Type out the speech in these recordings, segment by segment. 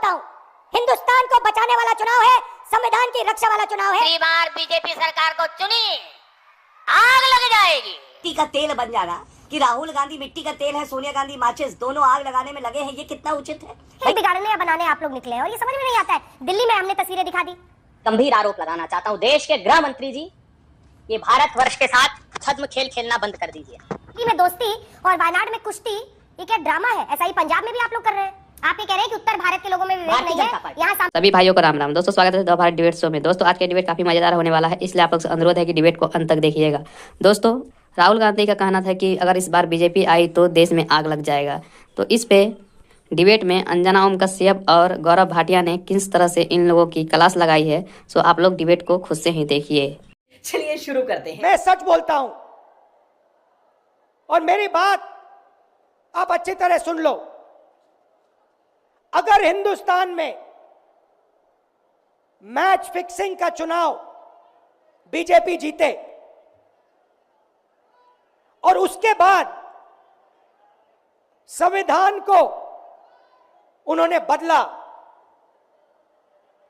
बोलता हूँ, हिंदुस्तान को बचाने वाला चुनाव है, संविधान की रक्षा वाला चुनाव है। तीसरी बार बीजेपी सरकार को चुनी, आग लग जाएगी। मिट्टी का तेल बन जाना कि राहुल गांधी मिट्टी का तेल है, सोनिया गांधी माचिस, दोनों आग लगाने में लगे हैं, ये कितना उचित है? बिगाड़ने या बनाने आप लोग निकले हैं और ये समझ में नहीं आता है। दिल्ली में हमने तस्वीरें दिखा दी। गंभीर आरोप लगाना चाहता हूँ देश के गृह मंत्री जी, ये भारतवर्ष के साथ छद्म खेल खेलना बंद कर दीजिए। दिल्ली में दोस्ती और वायनाड में कुश्ती, ये क्या ड्रामा है? ऐसा ही पंजाब में भी आप लोग कर रहे हैं। आप ये कह रहे हैं कि उत्तर भारत के लोगों में विवेक नहीं है। यहाँ सभी भाइयों को राम राम। दोस्तों स्वागत है द भारत डिबेट शो में। दोस्तों आज के डिबेट काफी मजेदार होने वाला है, इसलिए आप लोग से अनुरोध है कि डिबेट को अंत तक देखिएगा। दोस्तों राहुल गांधी का कहना था कि अगर इस बार बीजेपी आई तो देश में आग लग जाएगा। तो इस पे डिबेट में अंजना ओम कश्यप और गौरव भाटिया ने किस तरह से इन लोगों की क्लास लगाई है, सो आप लोग डिबेट को खुद से ही देखिए। चलिए शुरू करते हैं। मैं सच बोलता हूं और मेरी बात आप अच्छी तरह सुन लो। अगर हिंदुस्तान में मैच फिक्सिंग का चुनाव बीजेपी जीते और उसके बाद संविधान को उन्होंने बदला,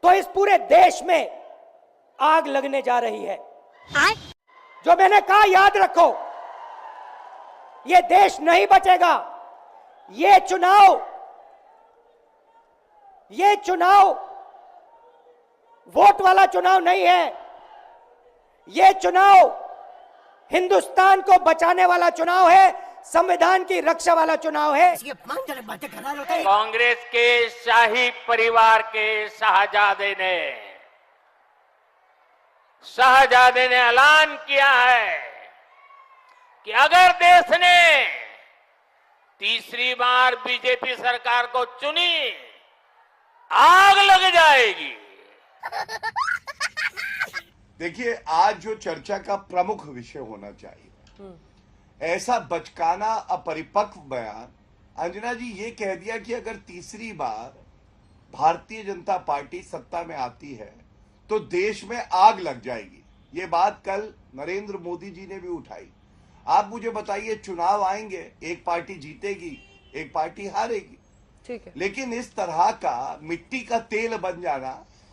तो इस पूरे देश में आग लगने जा रही है। जो मैंने कहा याद रखो, ये देश नहीं बचेगा। ये चुनाव वोट वाला चुनाव नहीं है। ये चुनाव हिंदुस्तान को बचाने वाला चुनाव है, संविधान की रक्षा वाला चुनाव है। कांग्रेस के शाही परिवार के शाहजादे ने ऐलान किया है कि अगर देश ने तीसरी बार बीजेपी सरकार को चुनी, आग लग जाएगी। देखिए, आज जो चर्चा का प्रमुख विषय होना चाहिए, ऐसा बचकाना अपरिपक्व बयान। अंजना जी ये कह दिया कि अगर तीसरी बार भारतीय जनता पार्टी सत्ता में आती है तो देश में आग लग जाएगी। ये बात कल नरेंद्र मोदी जी ने भी उठाई। आप मुझे बताइए, चुनाव आएंगे, एक पार्टी जीतेगी, एक पार्टी हारेगी, ठीक है, लेकिन इस तरह का मिट्टी का तेल बन जाना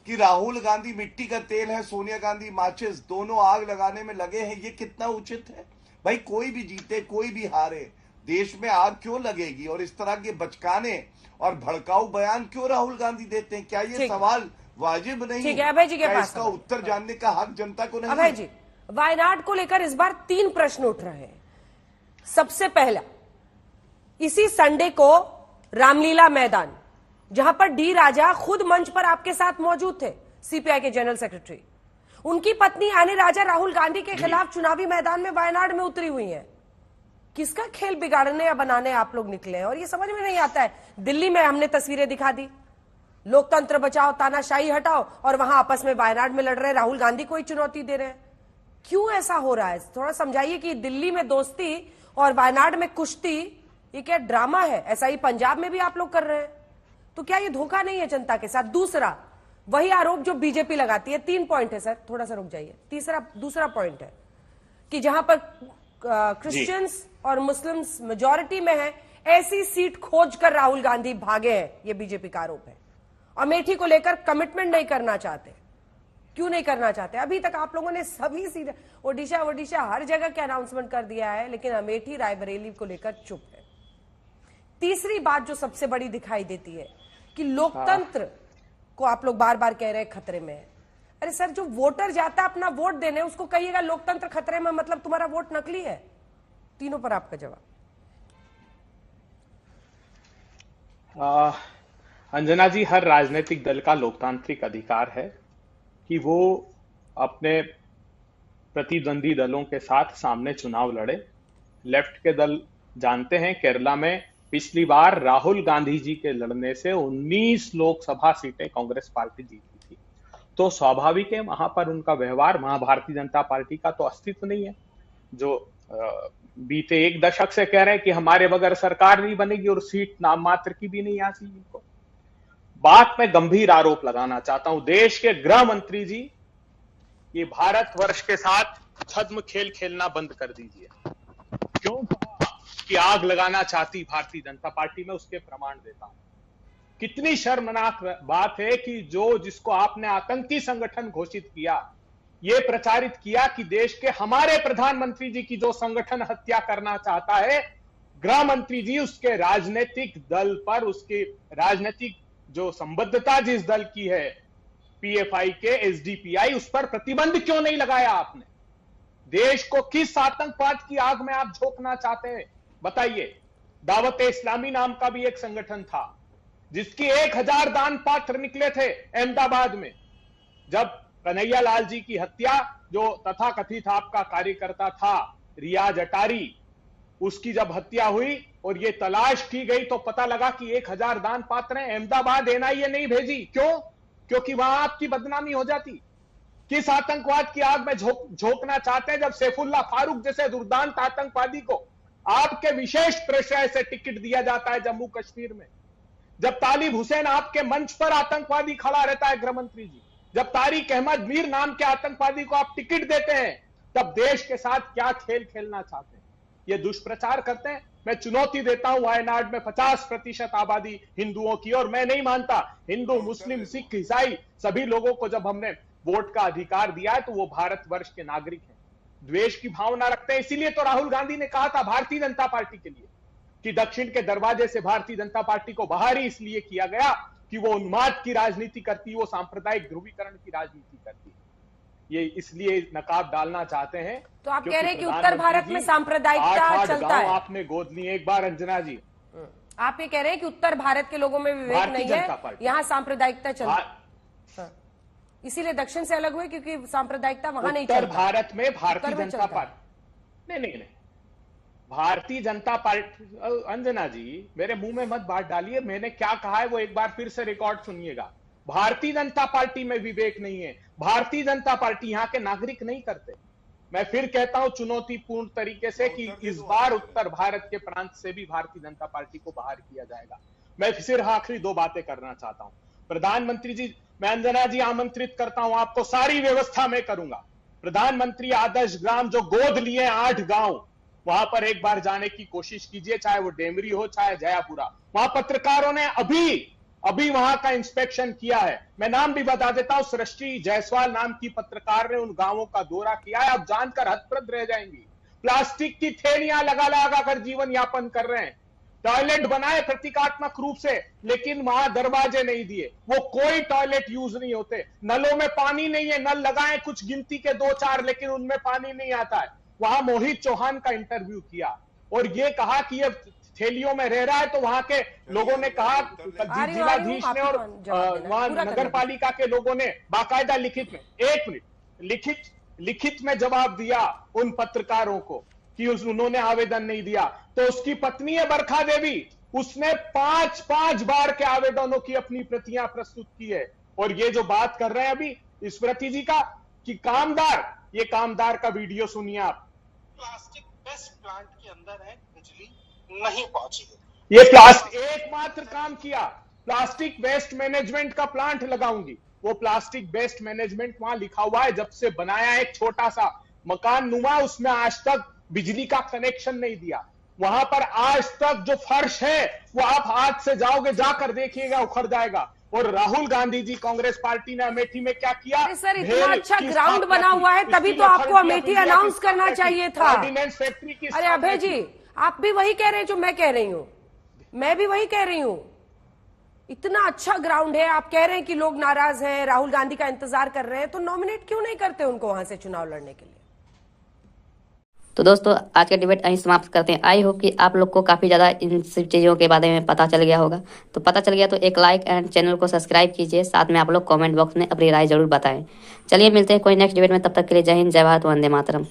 कि राहुल गांधी मिट्टी का तेल है, सोनिया गांधी माचिस, दोनों आग लगाने में लगे हैं, ये कितना उचित है? भाई कोई भी जीते कोई भी हारे, देश में आग क्यों लगेगी? और इस तरह के बचकाने और भड़काऊ बयान क्यों राहुल गांधी देते हैं? क्या ये सवाल वाजिब नहीं? ठीक है, अभय जी के पास इसका उत्तर जानने का हक जनता को नहीं? अभय जी, वायनाड को लेकर इस बार 3 प्रश्न उठ रहे हैं। सबसे पहला, इसी संडे को रामलीला मैदान, जहां पर डी राजा खुद मंच पर आपके साथ मौजूद थे, सीपीआई के जनरल सेक्रेटरी, उनकी पत्नी आने राजा राहुल गांधी के खिलाफ चुनावी मैदान में वायनाड में उतरी हुई हैं। किसका खेल बिगाड़ने या बनाने आप लोग निकले हैं और ये समझ में नहीं आता है। दिल्ली में हमने तस्वीरें दिखा दी, लोकतंत्र बचाओ, तानाशाही हटाओ, और वहां आपस में वायनाड में लड़ रहे राहुल गांधी को ही चुनौती दे रहे हैं। क्यों ऐसा हो रहा है? थोड़ा समझाइए कि दिल्ली में दोस्ती और वायनाड में कुश्ती, ये क्या ड्रामा है? ऐसा ही पंजाब में भी आप लोग कर रहे हैं, तो क्या ये धोखा नहीं है जनता के साथ? दूसरा, वही आरोप जो बीजेपी लगाती है। 3 पॉइंट है सर, थोड़ा सा रुक जाइए। दूसरा पॉइंट है कि जहां पर क्रिश्चियंस और मुस्लिम्स मेजॉरिटी में है, ऐसी सीट खोज कर राहुल गांधी भागे हैं, ये बीजेपी का आरोप है। अमेठी को लेकर कमिटमेंट नहीं करना चाहते। क्यों नहीं करना चाहते? अभी तक आप लोगों ने सभी सीट, ओडिशा हर जगह के अनाउंसमेंट कर दिया है, लेकिन अमेठी रायबरेली को लेकर चुप है। तीसरी बात जो सबसे बड़ी दिखाई देती है कि लोकतंत्र को आप लोग बार बार कह रहे हैं खतरे में है। अरे सर, जो वोटर जाता है अपना वोट देने, उसको कहिएगा लोकतंत्र खतरे में, मतलब तुम्हारा वोट नकली है। तीनों पर आपका जवाब। अंजना जी, हर राजनीतिक दल का लोकतांत्रिक अधिकार है कि वो अपने प्रतिद्वंदी दलों के साथ सामने चुनाव लड़े। लेफ्ट के दल जानते हैं, केरला में पिछली बार राहुल गांधी जी के लड़ने से 19 लोकसभा सीटें कांग्रेस पार्टी जीती थी, तो स्वाभाविक है वहां पर उनका व्यवहार, वहां भारतीय जनता पार्टी का तो अस्तित्व नहीं है। जो बीते 1 दशक से कह रहे हैं कि हमारे बगैर सरकार नहीं बनेगी और सीट नाम मात्र की भी नहीं आती इनको। बात में गंभीर आरोप लगाना चाहता हूं देश के गृह मंत्री जी, ये भारतवर्ष के साथ छद्म खेल खेलना बंद कर दीजिए। क्यों कि आग लगाना चाहती भारतीय जनता पार्टी में, उसके प्रमाण देता हूं। कितनी शर्मनाक बात है कि जिसको आपने आतंकी संगठन घोषित किया, ये प्रचारित किया कि देश के हमारे प्रधानमंत्री जी की जो संगठन हत्या करना चाहता है, गृह मंत्री जी उसके राजनीतिक दल पर, उसकी राजनीतिक जो संबद्धता जिस दल की है, पीएफआई के, एसडीपीआई, उस पर प्रतिबंध क्यों नहीं लगाया आपने? देश को किस आतंकवाद की आग में आप झोंकना चाहते हैं, बताइए। दावत-ए-इस्लामी नाम का भी एक संगठन था जिसकी 1000 दान पात्र निकले थे अहमदाबाद में, जब कन्हैया लाल जी की हत्या, जो तथाकथित आपका कार्यकर्ता था रियाज अटारी, उसकी जब हत्या हुई और ये तलाश की गई तो पता लगा कि 1000 दान पात्र हैं। अहमदाबाद एनआईए नहीं भेजी, क्यों? क्योंकि वहां आपकी बदनामी हो जाती। किस आतंकवाद की आग में झोंकना चाहते हैं, जब सैफुल्लाह फारूक जैसे दुर्दांत आतंकवादी को आपके विशेष प्रश्रय से टिकट दिया जाता है जम्मू कश्मीर में, जब तालिब हुसैन आपके मंच पर आतंकवादी खड़ा रहता है, गृह मंत्री जी, जब तारिक अहमद मीर नाम के आतंकवादी को आप टिकट देते हैं, तब देश के साथ क्या खेल खेलना चाहते हैं? ये दुष्प्रचार करते हैं। मैं चुनौती देता हूं वायनाड में 50% आबादी हिंदुओं की, और मैं नहीं मानता हिंदू, मुस्लिम, सिख, ईसाई सभी लोगों को जब हमने वोट का अधिकार दिया है तो वो भारतवर्ष के नागरिक हैं, द्वेष की भावना रखते हैं। इसीलिए तो राहुल गांधी ने कहा था भारतीय जनता पार्टी के लिए कि दक्षिण के दरवाजे से भारतीय जनता पार्टी को बाहर ही इसलिए किया गया कि वो उन्माद की राजनीति करती, वो सांप्रदायिक ध्रुवीकरण की राजनीति करती। ये इसलिए नकाब डालना चाहते हैं। तो आप कह रहे हैं कि उत्तर भारत में सांप्रदायिकता चलता है। आपने गोद ली एक बार, अंजना जी, आप ये कह रहे हैं कि उत्तर भारत के लोगों में विवेक नहीं है, यहाँ सांप्रदायिकता चलता है, इसीलिए दक्षिण से अलग हुए क्योंकि सांप्रदायिकता वहां नहीं चलता। उत्तर भारत में भारतीय जनता पार्टी नहीं, भारतीय जनता पार्टी, अंजना जी मेरे मुंह में मत बात डालिए, मैंने क्या कहा है वो एक बार फिर से रिकॉर्ड सुनिएगा। भारतीय जनता पार्टी में विवेक नहीं है, भारतीय जनता पार्टी यहाँ के नागरिक नहीं करते। मैं फिर कहता हूं चुनौतीपूर्ण तरीके से कि इस बार उत्तर भारत के प्रांत से भी भारतीय जनता पार्टी को बाहर किया जाएगा। मैं फिर आखिरी 2 बातें करना चाहता हूं। प्रधानमंत्री जी, मैं अंजना जी आमंत्रित करता हूं आपको, सारी व्यवस्था मैं करूंगा। प्रधानमंत्री आदर्श ग्राम जो गोद लिए 8 गांव, वहां पर एक बार जाने की कोशिश कीजिए, चाहे वो डेमरी हो चाहे जयापुरा। वहां पत्रकारों ने अभी वहां का इंस्पेक्शन किया है। मैं नाम भी बता देता हूं, सृष्टि जायसवाल नाम की पत्रकार ने उन गांवों का दौरा किया है। आप जानकर हतप्रभ रह जाएंगी, प्लास्टिक की थैलियां लगा कर जीवन यापन कर रहे हैं। टॉयलेट बनाए प्रतीकात्मक रूप से, लेकिन वहां दरवाजे नहीं दिए, वो कोई टॉयलेट यूज नहीं होते। नलों में पानी नहीं है, नल लगाए कुछ गिनती के 2-4, लेकिन उनमें पानी नहीं आता है। वहां मोहित चौहान का इंटरव्यू किया और ये कहा कि ये थैलियों में रह रहा है, तो वहां के लोगों ने कहा, जिलाधीश ने और वहां नगर पालिका के लोगों ने बाकायदा लिखित में, 1 मिनट, लिखित में जवाब दिया उन पत्रकारों को कि उन्होंने आवेदन नहीं दिया। तो उसकी पत्नी है बरखा देवी, उसने 5 बार के आवेदनों की अपनी प्रतियां प्रस्तुत की है। और ये जो बात कर रहे हैं अभी स्मृति जी का कि ये कामदार का वीडियो सुनिए आप। प्लास्टिक वेस्ट प्लांट के अंदर है, बिजली नहीं पहुंची है। ये प्लास्टिक एकमात्र काम किया, प्लास्टिक वेस्ट मैनेजमेंट का प्लांट लगाऊंगी। वो प्लास्टिक वेस्ट मैनेजमेंट वहां लिखा हुआ है, जब से बनाया एक छोटा सा मकान नुमा, उसमें आज तक बिजली का कनेक्शन नहीं दिया। वहां पर आज तक जो फर्श है वो आप हाथ से जाओगे, जाकर देखिएगा उखड़ जाएगा। और राहुल गांधी जी कांग्रेस पार्टी ने अमेठी में क्या किया? सर इतना अच्छा ग्राउंड बना हुआ है, तभी तो आपको अमेठी अनाउंस करना चाहिए था। ऑर्डिनेंस फैक्ट्री की, अरे अभय जी आप भी वही कह रहे हैं जो मैं कह रही हूं, मैं भी वही कह रही हूं। इतना अच्छा ग्राउंड है, आप कह रहे हैं कि लोग नाराज हैं, राहुल गांधी का इंतजार कर रहे हैं, तो नॉमिनेट क्यों नहीं करते उनको वहां से चुनाव लड़ने के लिए? तो दोस्तों आज का डिबेट यहीं समाप्त करते हैं। आई होप कि आप लोग को काफ़ी ज़्यादा इन सब चीज़ों के बारे में पता चल गया होगा। तो पता चल गया तो एक लाइक एंड चैनल को सब्सक्राइब कीजिए, साथ में आप लोग कमेंट बॉक्स में अपनी राय जरूर बताएं। चलिए मिलते हैं कोई नेक्स्ट डिबेट में, तब तक के लिए जय हिंद, जय भारत, वंदे मातरम।